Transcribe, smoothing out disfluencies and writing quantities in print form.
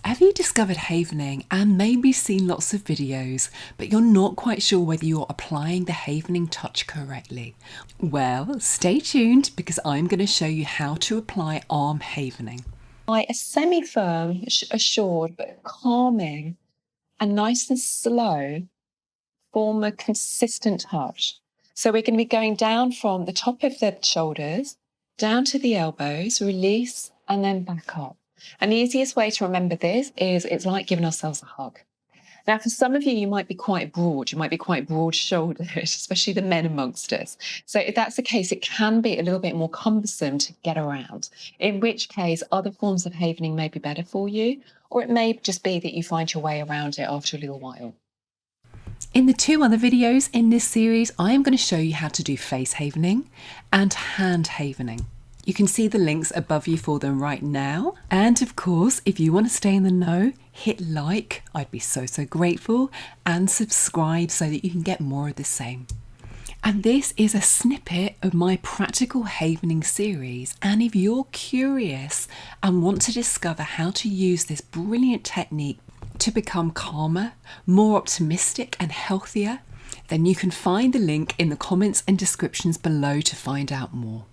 Have you discovered havening and maybe seen lots of videos, but you're not quite sure whether you're applying the havening touch correctly? Well, stay tuned because I'm going to show you how to apply arm havening. By a semi-firm, assured, but calming and nice and slow, form a consistent touch. So we're going to be going down from the top of the shoulders, down to the elbows, release, and then back up. And the easiest way to remember this is it's like giving ourselves a hug. Now, for some of you, you might be quite broad. You might be quite broad-shouldered, especially the men amongst us. So if that's the case, it can be a little bit more cumbersome to get around, in which case other forms of havening may be better for you, or it may just be that you find your way around it after a little while. In the 2 other videos in this series, I am going to show you how to do face havening and hand havening. You can see the links above you for them right now. And of course, if you want to stay in the know, hit like, I'd be so grateful, and subscribe so that you can get more of the same. And this is a snippet of my practical havening series. And if you're curious and want to discover how to use this brilliant technique to become calmer, more optimistic and healthier, then you can find the link in the comments and descriptions below to find out more.